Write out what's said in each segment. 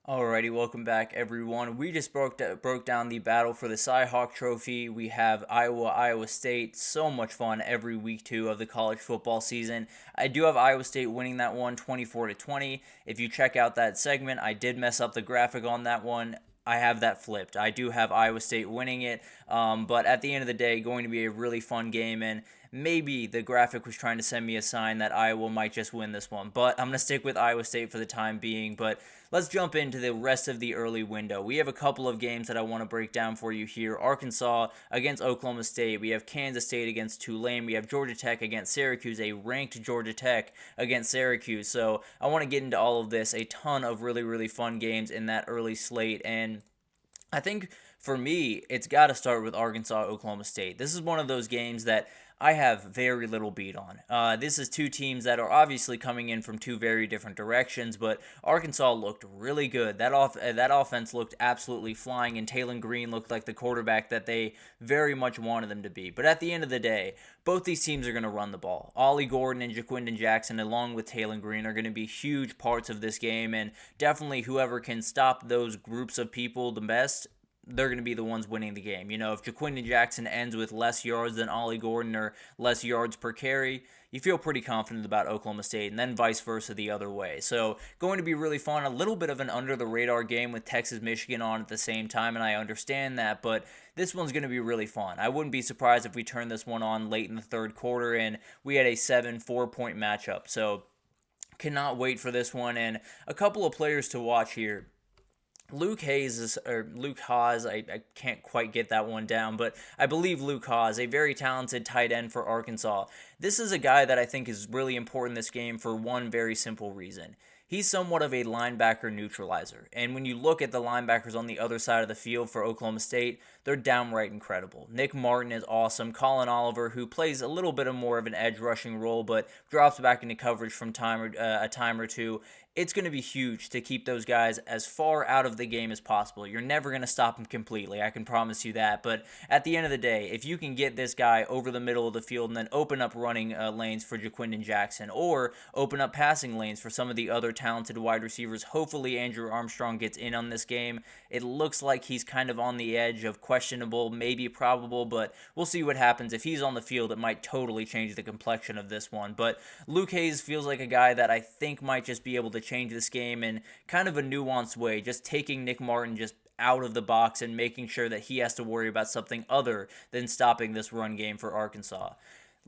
Alrighty, welcome back, everyone. We just broke down the battle for the Cy-Hawk Trophy. We have Iowa State. So much fun every week two of the college football season. I do have Iowa State winning that one, 24-20. If you check out that segment, I did mess up the graphic on that one. I have that flipped. I do have Iowa State winning it, but at the end of the day, going to be a really fun game, and maybe the graphic was trying to send me a sign that Iowa might just win this one. But I'm going to stick with Iowa State for the time being. But let's jump into the rest of the early window. We have a couple of games that I want to break down for you here. Arkansas against Oklahoma State. We have Kansas State against Tulane. We have Georgia Tech against Syracuse, a ranked Georgia Tech against Syracuse. So I want to get into all of this. A ton of really, really fun games in that early slate. And I think for me, it's got to start with Arkansas, Oklahoma State. This is one of those games that I have very little beat on. This is two teams that are obviously coming in from two very different directions, but Arkansas looked really good. That offense looked absolutely flying, and Talon Green looked like the quarterback that they very much wanted them to be. But at the end of the day, both these teams are going to run the ball. Ollie Gordon and Jaquindon Jackson, along with Talon Green, are going to be huge parts of this game, and definitely whoever can stop those groups of people the best, they're going to be the ones winning the game. You know, if Jaquindon Jackson ends with less yards than Ollie Gordon or less yards per carry, you feel pretty confident about Oklahoma State, and then vice versa the other way. So going to be really fun. A little bit of an under-the-radar game with Texas-Michigan on at the same time, and I understand that, but this one's going to be really fun. I wouldn't be surprised if we turned this one on late in the third quarter and we had a 7-4-point matchup. So cannot wait for this one, and a couple of players to watch here. Luke Haas, I can't quite get that one down, but I believe Luke Haas, a very talented tight end for Arkansas. This is a guy that I think is really important in this game for one very simple reason. He's somewhat of a linebacker neutralizer. And when you look at the linebackers on the other side of the field for Oklahoma State, they're downright incredible. Nick Martin is awesome. Colin Oliver, who plays a little bit more of an edge rushing role, but drops back into coverage from a time or two. It's going to be huge to keep those guys as far out of the game as possible. You're never going to stop them completely, I can promise you that. But at the end of the day, if you can get this guy over the middle of the field and then open up running lanes for Jaquindon Jackson, or open up passing lanes for some of the other talented wide receivers, hopefully Andrew Armstrong gets in on this game. It looks like he's kind of on the edge of questionable, maybe probable, but we'll see what happens. If he's on the field, it might totally change the complexion of this one. But Luke Hayes feels like a guy that I think might just be able to change this game in kind of a nuanced way, just taking Nick Martin just out of the box and making sure that he has to worry about something other than stopping this run game for Arkansas.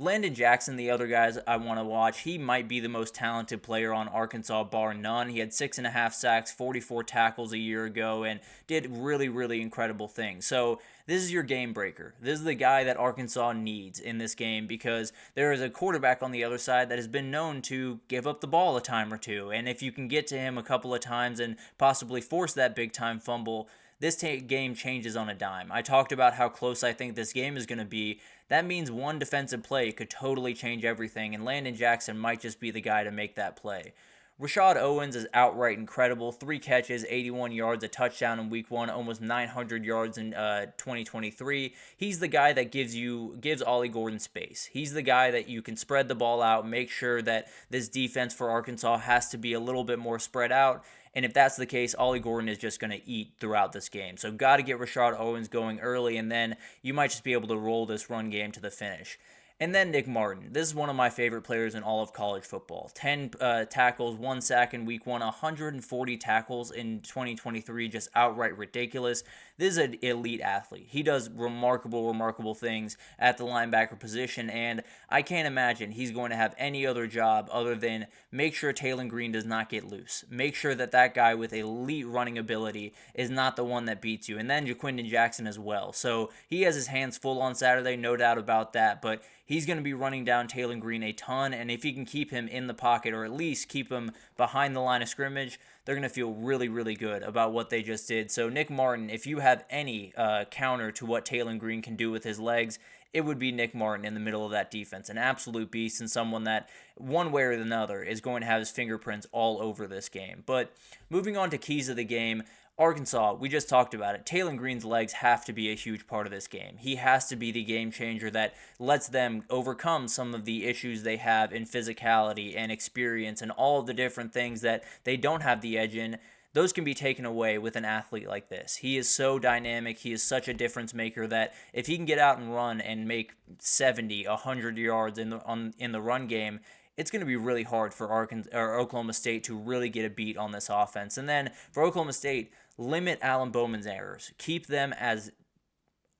Landon Jackson, the other guys I want to watch, he might be the most talented player on Arkansas, bar none. He had 6.5 sacks, 44 tackles a year ago, and did really, really incredible things. So this is your game breaker. This is the guy that Arkansas needs in this game, because there is a quarterback on the other side that has been known to give up the ball a time or two. And if you can get to him a couple of times and possibly force that big-time fumble, this game changes on a dime. I talked about how close I think this game is going to be. That means one defensive play could totally change everything, and Landon Jackson might just be the guy to make that play. Rashad Owens is outright incredible. 3 catches, 81 yards, a touchdown in week 1, almost 900 yards in 2023. He's the guy that gives Ollie Gordon space. He's the guy that you can spread the ball out, make sure that this defense for Arkansas has to be a little bit more spread out. And if that's the case, Ollie Gordon is just going to eat throughout this game. So got to get Rashad Owens going early, and then you might just be able to roll this run game to the finish. And then Nick Martin. This is one of my favorite players in all of college football. 10 tackles, 1 sack in week 1, 140 tackles in 2023, just outright ridiculous. This is an elite athlete. He does remarkable things at the linebacker position, and I can't imagine he's going to have any other job other than make sure Talon Green does not get loose. Make sure that guy with elite running ability is not the one that beats you. And then Jaquindon Jackson as well. So he has his hands full on Saturday, no doubt about that, but he's going to be running down Talon Green a ton, and if he can keep him in the pocket or at least keep him behind the line of scrimmage, they're going to feel really, really good about what they just did. So Nick Martin, if you have any counter to what Talon Green can do with his legs, it would be Nick Martin in the middle of that defense. An absolute beast, and someone that, one way or another, is going to have his fingerprints all over this game. But moving on to keys of the game, Arkansas, we just talked about it. Talon Green's legs have to be a huge part of this game. He has to be the game changer that lets them overcome some of the issues they have in physicality and experience and all of the different things that they don't have the edge in. those can be taken away with an athlete like this. He is so dynamic. He is such a difference maker that if he can get out and run and make 70, 100 yards in the run game, it's going to be really hard for Oklahoma State to really get a beat on this offense. And then for Oklahoma State, limit Alan Bowman's errors. Keep them as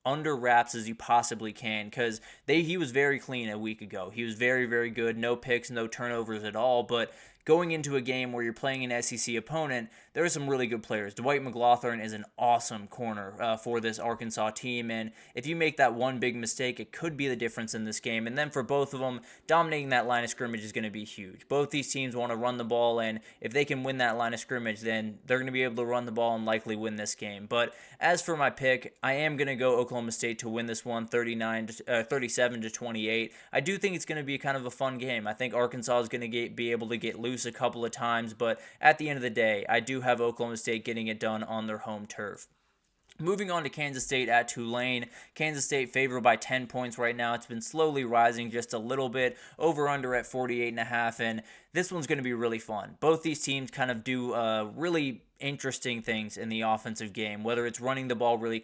under wraps as you possibly can, because he was very clean a week ago. He was very, very good. No picks, no turnovers at all. But going into a game where you're playing an SEC opponent, there are some really good players. Dwight McGlothern is an awesome corner for this Arkansas team, and if you make that one big mistake, it could be the difference in this game. And then for both of them, dominating that line of scrimmage is going to be huge. Both these teams want to run the ball, and if they can win that line of scrimmage, then they're going to be able to run the ball and likely win this game. But as for my pick, I am going to go Oklahoma State to win this one 37-28. I do think it's going to be kind of a fun game. I think Arkansas is going to be able to get loose a couple of times, but at the end of the day, I do have Oklahoma State getting it done on their home turf. Moving on to Kansas State at Tulane. Kansas State favored by 10 points right now. It's been slowly rising just a little bit, over-under at 48.5, and this one's going to be really fun. Both these teams kind of do really interesting things in the offensive game, whether it's running the ball really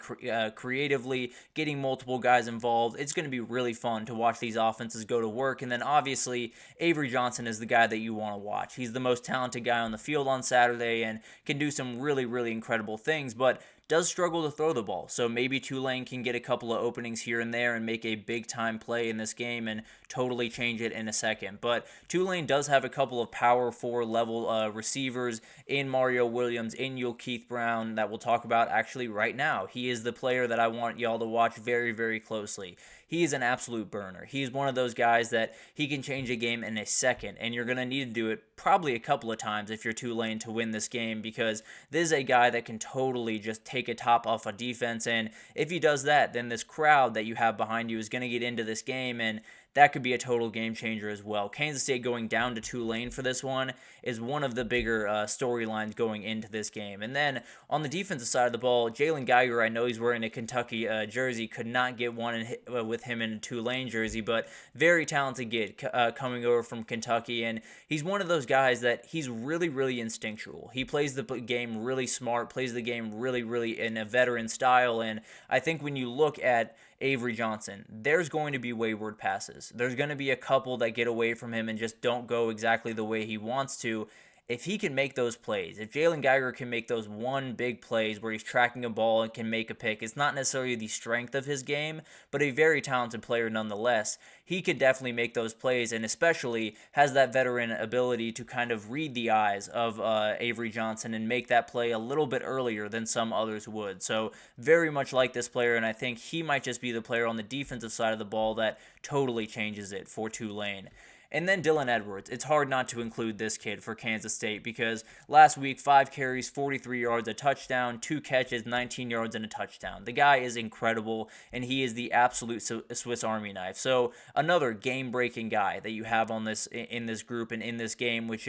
creatively, getting multiple guys involved. It's going to be really fun to watch these offenses go to work. And then obviously Avery Johnson is the guy that you want to watch. He's the most talented guy on the field on Saturday and can do some really, really incredible things, but does struggle to throw the ball. So maybe Tulane can get a couple of openings here and there and make a big time play in this game and totally change it in a second. But Tulane does have a couple of power 4 level receivers in Mario Williams, in Keith Brown, that we'll talk about actually right now. He is the player that I want y'all to watch very, very closely. He is an absolute burner. He's one of those guys that he can change a game in a second, and you're going to need to do it probably a couple of times if you're Tulane to win this game, because this is a guy that can totally just take a top off a defense, and if he does that, then this crowd that you have behind you is going to get into this game, and that could be a total game changer as well. Kansas State going down to Tulane for this one is one of the bigger storylines going into this game. And then on the defensive side of the ball, Jalen Geiger, I know he's wearing a Kentucky jersey, could not get one with him in a Tulane jersey, but very talented kid coming over from Kentucky. And he's one of those guys that he's really, really instinctual. He plays the game really smart, plays the game really, really in a veteran style. And I think when you look at Avery Johnson, there's going to be wayward passes. There's going to be a couple that get away from him and just don't go exactly the way he wants to. If he can make those plays, if Jalen Geiger can make those one big plays where he's tracking a ball and can make a pick, it's not necessarily the strength of his game, but a very talented player nonetheless. He could definitely make those plays, and especially has that veteran ability to kind of read the eyes of Avery Johnson and make that play a little bit earlier than some others would. So very much like this player, and I think he might just be the player on the defensive side of the ball that totally changes it for Tulane. And then Dylan Edwards. It's hard not to include this kid for Kansas State because last week, 5 carries, 43 yards, a touchdown, 2 catches, 19 yards, and a touchdown. The guy is incredible, and he is the absolute Swiss Army knife. So another game-breaking guy that you have on this in this group and in this game, which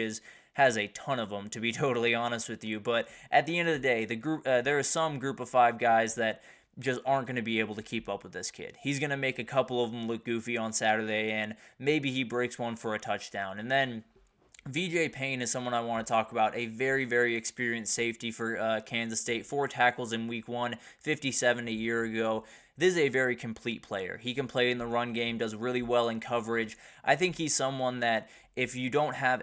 has a ton of them, to be totally honest with you. But at the end of the day, the group there is some group of 5 guys that just aren't going to be able to keep up with this kid. He's going to make a couple of them look goofy on Saturday, and maybe he breaks one for a touchdown. And then VJ Payne is someone I want to talk about, a very, very experienced safety for Kansas State. 4 tackles in week 1, 57 a year ago. This is a very complete player. He can play in the run game, does really well in coverage. I think he's someone that if you don't have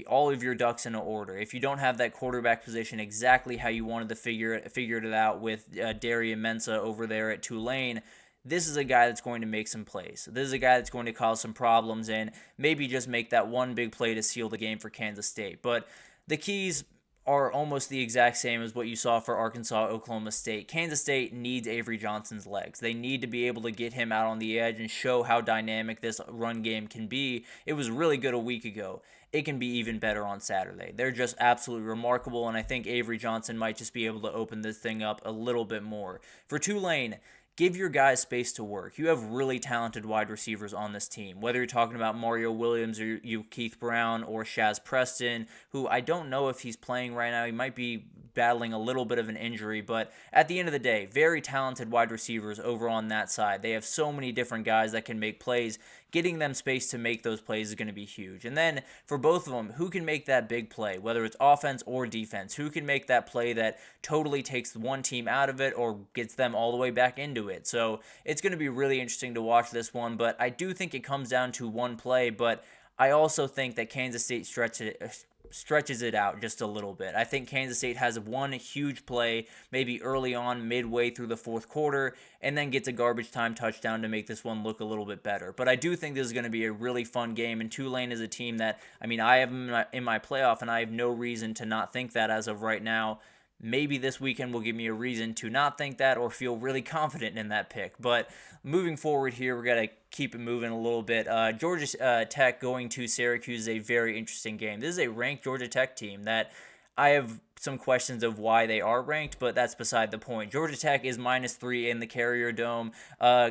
all of your ducks in order, if you don't have that quarterback position exactly how you wanted to figure it out with Darian Mensah over there at Tulane, this is a guy that's going to make some plays. This is a guy that's going to cause some problems and maybe just make that one big play to seal the game for Kansas State. But the keys are almost the exact same as what you saw for Arkansas, Oklahoma State. Kansas State needs Avery Johnson's legs. They need to be able to get him out on the edge and show how dynamic this run game can be. It was really good a week ago. It can be even better on Saturday. They're just absolutely remarkable, and I think Avery Johnson might just be able to open this thing up a little bit more. For Tulane, give your guys space to work. You have really talented wide receivers on this team, whether you're talking about Mario Williams or Keith Brown or Shaz Preston, who I don't know if he's playing right now. He might be battling a little bit of an injury, but at the end of the day, very talented wide receivers over on that side. They have so many different guys that can make plays. Getting them space to make those plays is going to be huge. And then for both of them, who can make that big play, whether it's offense or defense? Who can make that play that totally takes one team out of it or gets them all the way back into it? So it's going to be really interesting to watch this one, but I do think it comes down to one play, but I also think that Kansas State stretches it out just a little bit. I think Kansas State has one huge play maybe early on, midway through the fourth quarter, and then gets a garbage time touchdown to make this one look a little bit better. But I do think this is going to be a really fun game, and Tulane is a team that, I have in my playoff, and I have no reason to not think that as of right now. Maybe this weekend will give me a reason to not think that or feel really confident in that pick. But moving forward here, we're going to keep it moving a little bit. Georgia Tech going to Syracuse is a very interesting game. This is a ranked Georgia Tech team that I have some questions of why they are ranked, but that's beside the point. Georgia Tech is -3 in the Carrier Dome.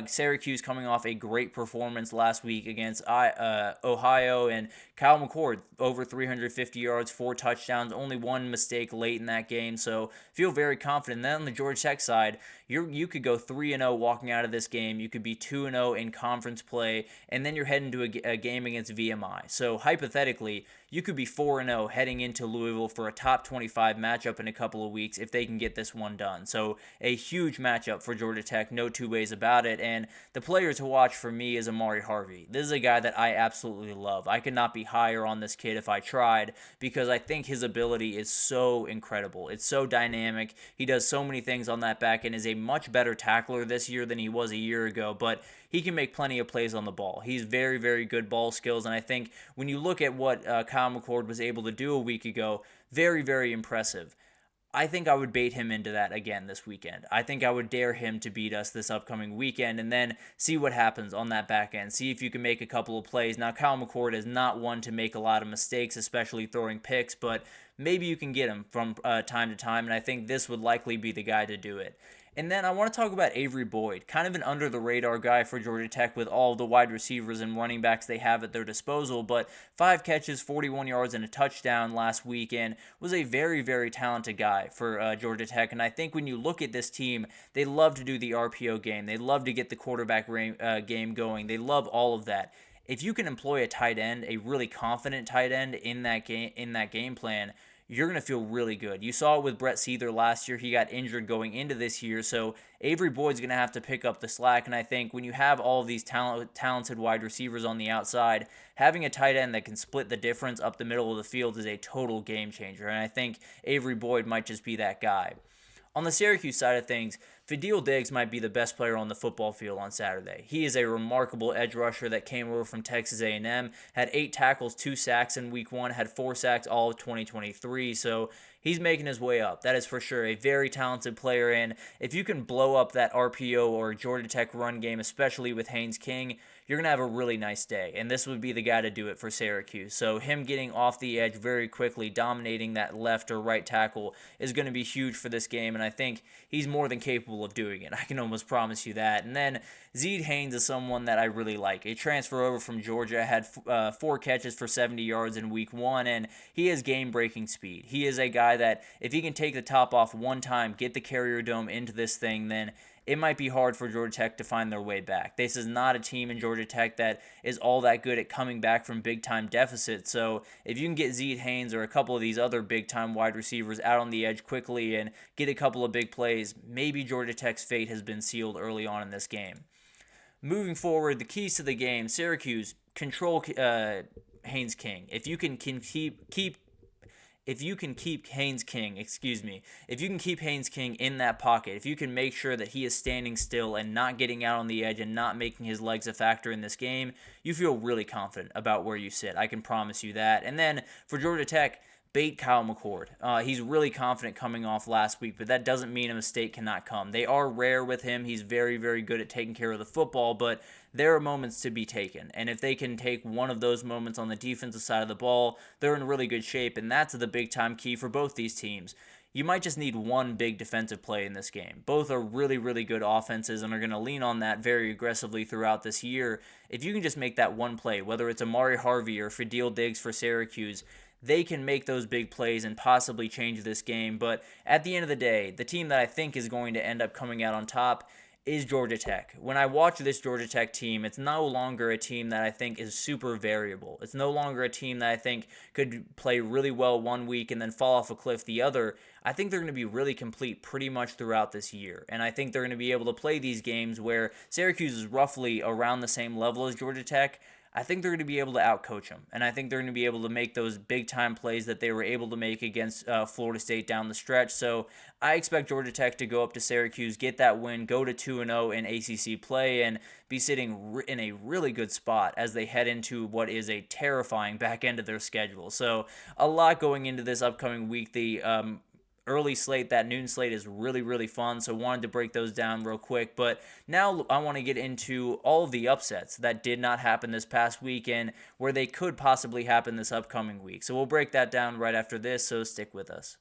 Syracuse coming off a great performance last week against Ohio, and Kyle McCord over 350 yards, 4 touchdowns, only one mistake late in that game, so feel very confident. And then on the Georgia Tech side, you could go 3-0 walking out of this game. You could be 2-0 in conference play, and then you're heading to a game against VMI. So hypothetically, you could be 4-0 heading into Louisville for a top 25 matchup in a couple of weeks if they can get this one done. So a huge matchup for Georgia Tech, no two ways about it. And the player to watch for me is Amari Harvey. This is a guy that I absolutely love. I could not be higher on this kid if I tried, because I think his ability is so incredible. It's so dynamic. He does so many things on that back and is a much better tackler this year than he was a year ago, but he can make plenty of plays on the ball. He's very, very good ball skills, and I think when you look at what Kyle McCord was able to do a week ago, very, very impressive. I think I would bait him into that again this weekend. I think I would dare him to beat us this upcoming weekend and then see what happens on that back end. See if you can make a couple of plays. Now, Kyle McCord is not one to make a lot of mistakes, especially throwing picks, but maybe you can get him from time to time, and I think this would likely be the guy to do it. And then I want to talk about Avery Boyd, kind of an under-the-radar guy for Georgia Tech with all the wide receivers and running backs they have at their disposal, but 5 catches, 41 yards, and a touchdown last weekend, was a very, very talented guy for Georgia Tech. And I think when you look at this team, they love to do the RPO game. They love to get the quarterback game going. They love all of that. If you can employ a tight end, a really confident tight end in that game plan, you're going to feel really good. You saw it with Brett Seether last year. He got injured going into this year, so Avery Boyd's going to have to pick up the slack, and I think when you have all of these talented wide receivers on the outside, having a tight end that can split the difference up the middle of the field is a total game changer, and I think Avery Boyd might just be that guy. On the Syracuse side of things, Fadil Diggs might be the best player on the football field on Saturday. He is a remarkable edge rusher that came over from Texas A&M, had 8 tackles, 2 sacks in week 1, had 4 sacks all of 2023, so he's making his way up. That is for sure a very talented player, and if you can blow up that RPO or Georgia Tech run game, especially with Haynes King, you're going to have a really nice day, and this would be the guy to do it for Syracuse. So him getting off the edge very quickly, dominating that left or right tackle is going to be huge for this game, and I think he's more than capable of doing it. I can almost promise you that. And then Zeed Haynes is someone that I really like. A transfer over from Georgia, had 4 catches for 70 yards in week 1, and he has game-breaking speed. He is a guy that if he can take the top off one time, get the Carrier Dome into this thing, then it might be hard for Georgia Tech to find their way back. This is not a team in Georgia Tech that is all that good at coming back from big-time deficits. So if you can get Zeed Haynes or a couple of these other big-time wide receivers out on the edge quickly and get a couple of big plays, maybe Georgia Tech's fate has been sealed early on in this game. Moving forward, the keys to the game: Syracuse, control Haynes King. If you can keep Haynes King in that pocket, if you can make sure that he is standing still and not getting out on the edge and not making his legs a factor in this game, you feel really confident about where you sit. I can promise you that. And then for Georgia Tech, bait Kyle McCord. He's really confident coming off last week, but that doesn't mean a mistake cannot come. They are rare with him. He's very, very good at taking care of the football, but there are moments to be taken. And if they can take one of those moments on the defensive side of the ball, they're in really good shape, and that's the big-time key for both these teams. You might just need one big defensive play in this game. Both are really, really good offenses and are going to lean on that very aggressively throughout this year. If you can just make that one play, whether it's Amari Harvey or Fadil Diggs for Syracuse, they can make those big plays and possibly change this game. But at the end of the day, the team that I think is going to end up coming out on top is Georgia Tech. When I watch this Georgia Tech team, it's no longer a team that I think is super variable. It's no longer a team that I think could play really well one week and then fall off a cliff the other. I think they're going to be really complete pretty much throughout this year. And I think they're going to be able to play these games where Syracuse is roughly around the same level as Georgia Tech. I think they're going to be able to outcoach them, and I think they're going to be able to make those big-time plays that they were able to make against Florida State down the stretch. So I expect Georgia Tech to go up to Syracuse, get that win, go to 2-0 in ACC play, and be sitting in a really good spot as they head into what is a terrifying back end of their schedule. So a lot going into this upcoming week. The early slate, that noon slate, is really, really fun, so wanted to break those down real quick. But now I want to get into all of the upsets that did not happen this past week and where they could possibly happen this upcoming week. So we'll break that down right after this, so stick with us.